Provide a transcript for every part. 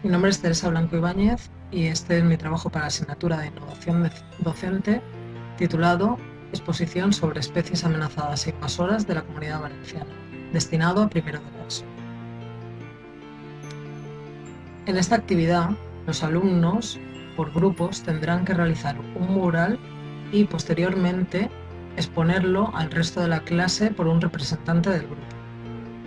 Mi nombre es Teresa Blanco Ibáñez y este es mi trabajo para la asignatura de Innovación Docente titulado Exposición sobre especies amenazadas e invasoras de la Comunidad Valenciana, destinado a primero de la ESO. En esta actividad, los alumnos, por grupos, tendrán que realizar un mural y posteriormente exponerlo al resto de la clase por un representante del grupo.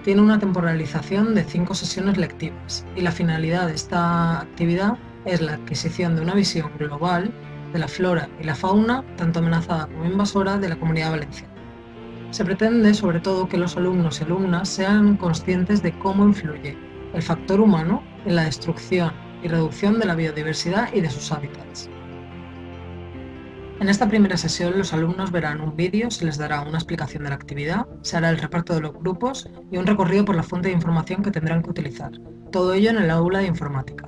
Tiene una temporalización de 5 sesiones lectivas y la finalidad de esta actividad es la adquisición de una visión global de la flora y la fauna, tanto amenazada como invasora, de la Comunidad Valenciana. Se pretende, sobre todo, que los alumnos y alumnas sean conscientes de cómo influye el factor humano en la destrucción y reducción de la biodiversidad y de sus hábitats. En esta primera sesión los alumnos verán un vídeo, se les dará una explicación de la actividad, se hará el reparto de los grupos y un recorrido por la fuente de información que tendrán que utilizar, todo ello en el aula de informática.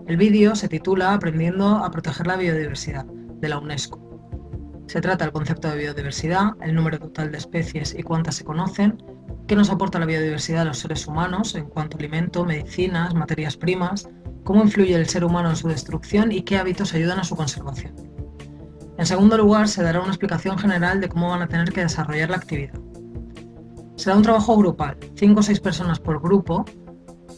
El vídeo se titula Aprendiendo a proteger la biodiversidad, de la UNESCO. Se trata del concepto de biodiversidad, el número total de especies y cuántas se conocen, qué nos aporta la biodiversidad a los seres humanos en cuanto a alimento, medicinas, materias primas, cómo influye el ser humano en su destrucción y qué hábitos ayudan a su conservación. En segundo lugar, se dará una explicación general de cómo van a tener que desarrollar la actividad. Será un trabajo grupal, 5 o 6 personas por grupo,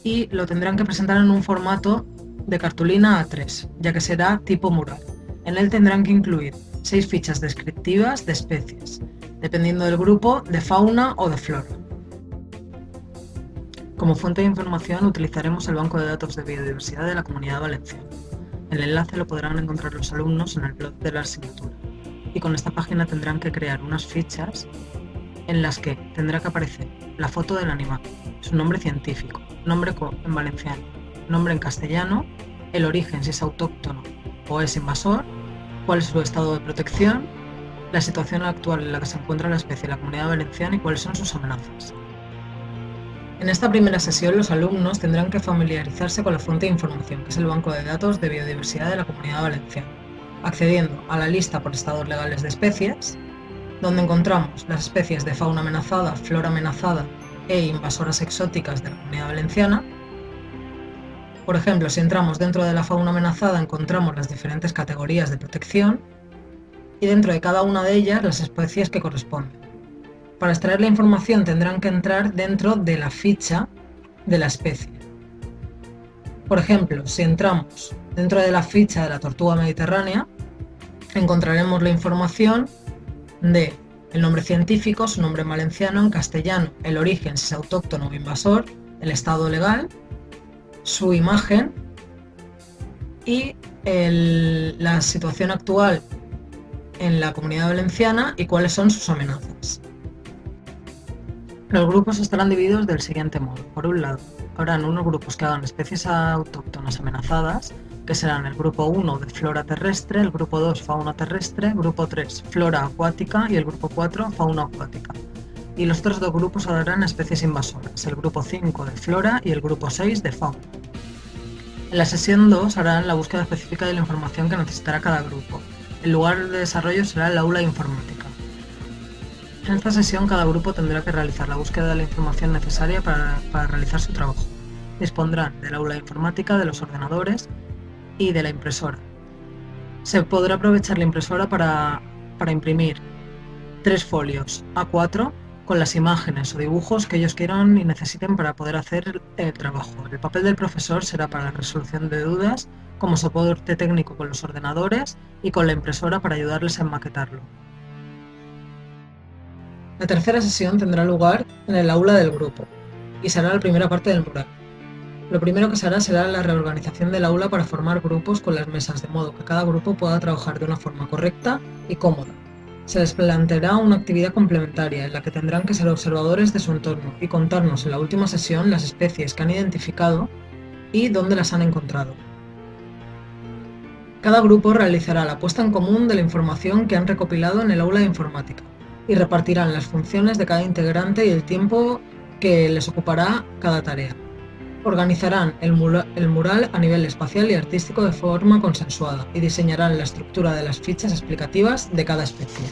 y lo tendrán que presentar en un formato de cartulina A3, ya que será tipo mural. En él tendrán que incluir 6 fichas descriptivas de especies, dependiendo del grupo, de fauna o de flora. Como fuente de información utilizaremos el Banco de Datos de Biodiversidad de la Comunidad Valenciana. El enlace lo podrán encontrar los alumnos en el blog de la asignatura y con esta página tendrán que crear unas fichas en las que tendrá que aparecer la foto del animal, su nombre científico, nombre en valenciano, nombre en castellano, el origen si es autóctono o es invasor, cuál es su estado de protección, la situación actual en la que se encuentra la especie en la Comunidad Valenciana y cuáles son sus amenazas. En esta primera sesión los alumnos tendrán que familiarizarse con la fuente de información, que es el Banco de Datos de Biodiversidad de la Comunidad Valenciana, accediendo a la lista por estados legales de especies, donde encontramos las especies de fauna amenazada, flora amenazada e invasoras exóticas de la Comunidad Valenciana. Por ejemplo, si entramos dentro de la fauna amenazada encontramos las diferentes categorías de protección y dentro de cada una de ellas las especies que corresponden. Para extraer la información tendrán que entrar dentro de la ficha de la especie. Por ejemplo, si entramos dentro de la ficha de la tortuga mediterránea, encontraremos la información de el nombre científico, su nombre en valenciano, en castellano, el origen, si es autóctono o invasor, el estado legal, su imagen y la situación actual en la Comunidad Valenciana y cuáles son sus amenazas. Los grupos estarán divididos del siguiente modo. Por un lado, habrán unos grupos que hagan especies autóctonas amenazadas, que serán el grupo 1 de flora terrestre, el grupo 2 fauna terrestre, grupo 3 flora acuática y el grupo 4 fauna acuática. Y los otros dos grupos harán especies invasoras, el grupo 5 de flora y el grupo 6 de fauna. En la sesión 2 harán la búsqueda específica de la información que necesitará cada grupo. El lugar de desarrollo será el aula de informática. En esta sesión cada grupo tendrá que realizar la búsqueda de la información necesaria para realizar su trabajo. Dispondrán del aula de informática, de los ordenadores y de la impresora. Se podrá aprovechar la impresora para imprimir 3 folios A4 con las imágenes o dibujos que ellos quieran y necesiten para poder hacer el trabajo. El papel del profesor será para la resolución de dudas, como soporte técnico con los ordenadores y con la impresora para ayudarles a enmaquetarlo. La tercera sesión tendrá lugar en el aula del grupo y será la primera parte del mural. Lo primero que se hará será la reorganización del aula para formar grupos con las mesas, de modo que cada grupo pueda trabajar de una forma correcta y cómoda. Se les planteará una actividad complementaria en la que tendrán que ser observadores de su entorno y contarnos en la última sesión las especies que han identificado y dónde las han encontrado. Cada grupo realizará la puesta en común de la información que han recopilado en el aula de informática y repartirán las funciones de cada integrante y el tiempo que les ocupará cada tarea. Organizarán el mural a nivel espacial y artístico de forma consensuada y diseñarán la estructura de las fichas explicativas de cada especie.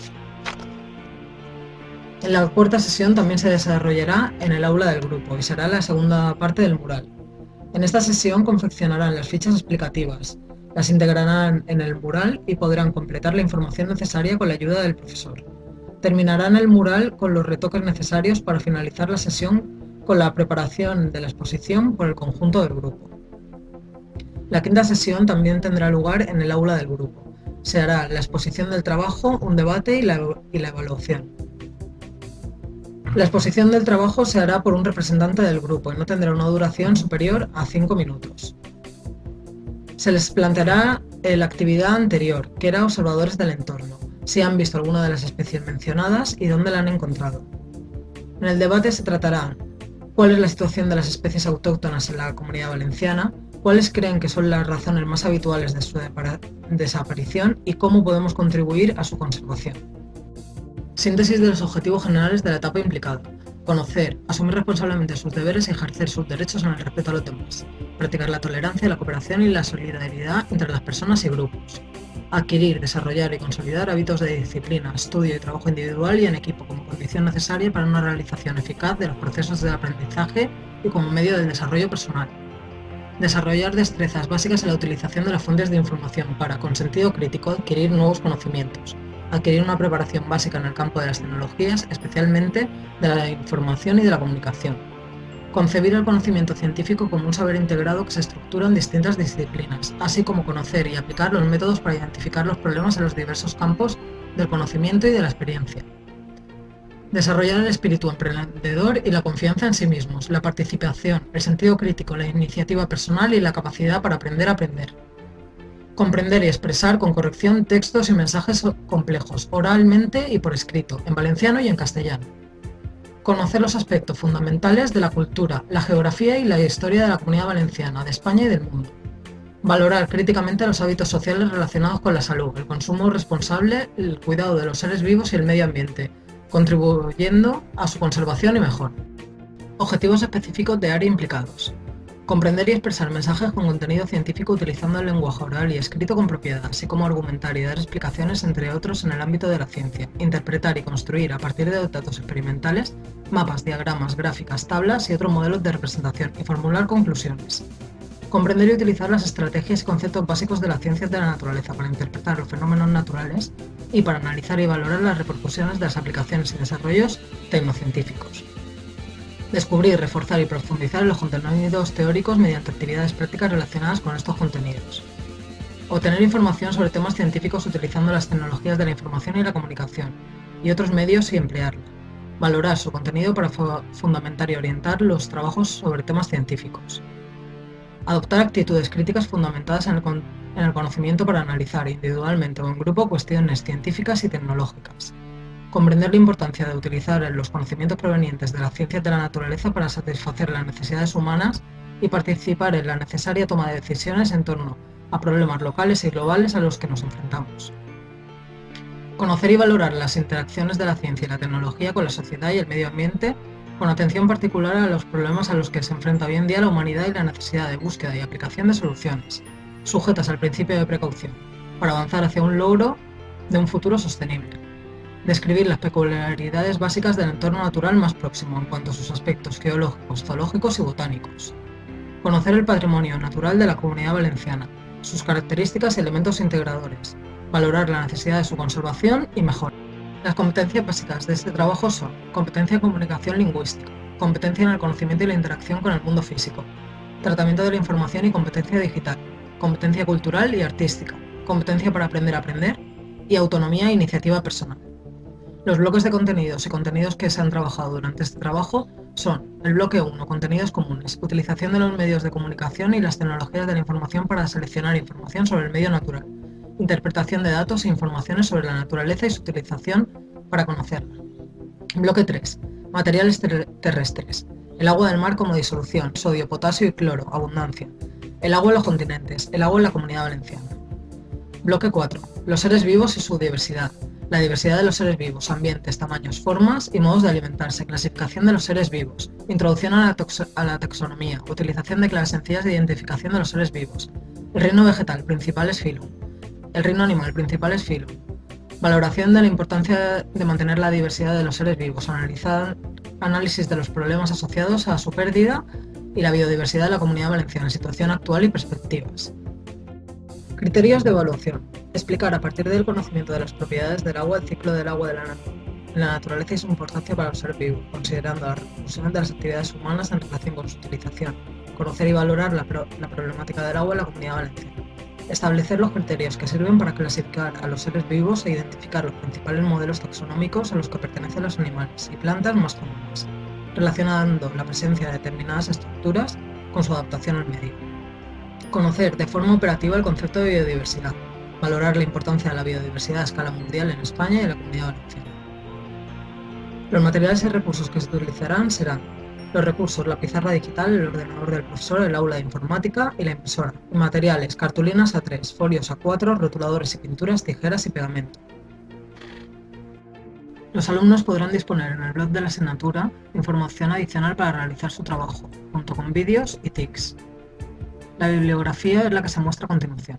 En la cuarta sesión también se desarrollará en el aula del grupo y será la segunda parte del mural. En esta sesión confeccionarán las fichas explicativas, las integrarán en el mural y podrán completar la información necesaria con la ayuda del profesor. Terminarán el mural con los retoques necesarios para finalizar la sesión con la preparación de la exposición por el conjunto del grupo. La quinta sesión también tendrá lugar en el aula del grupo. Se hará la exposición del trabajo, un debate y la evaluación. La exposición del trabajo se hará por un representante del grupo y no tendrá una duración superior a 5 minutos. Se les planteará la actividad anterior, que era observadores del entorno, si han visto alguna de las especies mencionadas y dónde la han encontrado. En el debate se tratará cuál es la situación de las especies autóctonas en la Comunidad Valenciana, cuáles creen que son las razones más habituales de su desaparición y cómo podemos contribuir a su conservación. Síntesis de los objetivos generales de la etapa implicada. Conocer, asumir responsablemente sus deberes y ejercer sus derechos en el respeto a los demás. Practicar la tolerancia, la cooperación y la solidaridad entre las personas y grupos. Adquirir, desarrollar y consolidar hábitos de disciplina, estudio y trabajo individual y en equipo como condición necesaria para una realización eficaz de los procesos de aprendizaje y como medio del desarrollo personal. Desarrollar destrezas básicas en la utilización de las fuentes de información para, con sentido crítico, adquirir nuevos conocimientos. Adquirir una preparación básica en el campo de las tecnologías, especialmente de la información y de la comunicación. Concebir el conocimiento científico como un saber integrado que se estructura en distintas disciplinas, así como conocer y aplicar los métodos para identificar los problemas en los diversos campos del conocimiento y de la experiencia. Desarrollar el espíritu emprendedor y la confianza en sí mismos, la participación, el sentido crítico, la iniciativa personal y la capacidad para aprender a aprender. Comprender y expresar con corrección textos y mensajes complejos, oralmente y por escrito, en valenciano y en castellano. Conocer los aspectos fundamentales de la cultura, la geografía y la historia de la Comunidad Valenciana, de España y del mundo. Valorar críticamente los hábitos sociales relacionados con la salud, el consumo responsable, el cuidado de los seres vivos y el medio ambiente, contribuyendo a su conservación y mejora. Objetivos específicos de área implicados. Comprender y expresar mensajes con contenido científico utilizando el lenguaje oral y escrito con propiedad, así como argumentar y dar explicaciones, entre otros, en el ámbito de la ciencia. Interpretar y construir, a partir de datos experimentales, mapas, diagramas, gráficas, tablas y otros modelos de representación y formular conclusiones. Comprender y utilizar las estrategias y conceptos básicos de las ciencias de la naturaleza para interpretar los fenómenos naturales y para analizar y valorar las repercusiones de las aplicaciones y desarrollos tecnocientíficos. Descubrir, reforzar y profundizar en los contenidos teóricos mediante actividades prácticas relacionadas con estos contenidos. Obtener información sobre temas científicos utilizando las tecnologías de la información y la comunicación y otros medios y emplearla. Valorar su contenido para fundamentar y orientar los trabajos sobre temas científicos. Adoptar actitudes críticas fundamentadas en el conocimiento para analizar individualmente o en grupo cuestiones científicas y tecnológicas. Comprender la importancia de utilizar los conocimientos provenientes de las ciencias de la naturaleza para satisfacer las necesidades humanas y participar en la necesaria toma de decisiones en torno a problemas locales y globales a los que nos enfrentamos. Conocer y valorar las interacciones de la ciencia y la tecnología con la sociedad y el medio ambiente, con atención particular a los problemas a los que se enfrenta hoy en día la humanidad y la necesidad de búsqueda y aplicación de soluciones, sujetas al principio de precaución, para avanzar hacia un logro de un futuro sostenible. Describir las peculiaridades básicas del entorno natural más próximo en cuanto a sus aspectos geológicos, zoológicos y botánicos. Conocer el patrimonio natural de la Comunidad Valenciana, sus características y elementos integradores. Valorar la necesidad de su conservación y mejora. Las competencias básicas de este trabajo son competencia en comunicación lingüística, competencia en el conocimiento y la interacción con el mundo físico, tratamiento de la información y competencia digital, competencia cultural y artística, competencia para aprender a aprender y autonomía e iniciativa personal. Los bloques de contenidos y contenidos que se han trabajado durante este trabajo son el bloque 1, contenidos comunes, utilización de los medios de comunicación y las tecnologías de la información para seleccionar información sobre el medio natural, interpretación de datos e informaciones sobre la naturaleza y su utilización para conocerla. Bloque 3, materiales terrestres, el agua del mar como disolución, sodio, potasio y cloro, abundancia, el agua en los continentes, el agua en la Comunidad Valenciana. Bloque 4, los seres vivos y su diversidad. La diversidad de los seres vivos, ambientes, tamaños, formas y modos de alimentarse, clasificación de los seres vivos, introducción a la taxonomía, utilización de claves sencillas de identificación de los seres vivos, el reino vegetal, principales filum, el reino animal, principales filum, valoración de la importancia de mantener la diversidad de los seres vivos, análisis de los problemas asociados a su pérdida y la biodiversidad de la Comunidad Valenciana, situación actual y perspectivas. Criterios de evaluación. Explicar a partir del conocimiento de las propiedades del agua el ciclo del agua de la naturaleza y su importancia para el ser vivo, considerando las repercusiones de las actividades humanas en relación con su utilización. Conocer y valorar la problemática del agua en la Comunidad Valenciana. Establecer los criterios que sirven para clasificar a los seres vivos e identificar los principales modelos taxonómicos a los que pertenecen los animales y plantas más comunes, relacionando la presencia de determinadas estructuras con su adaptación al medio. Conocer de forma operativa el concepto de biodiversidad. Valorar la importancia de la biodiversidad a escala mundial en España y en la Comunidad Valenciana. Los materiales y recursos que se utilizarán serán los recursos: la pizarra digital, el ordenador del profesor, el aula de informática y la impresora. Materiales: cartulinas A3, folios A4, rotuladores y pinturas, tijeras y pegamento. Los alumnos podrán disponer en el blog de la asignatura información adicional para realizar su trabajo, junto con vídeos y TICs. La bibliografía es la que se muestra a continuación.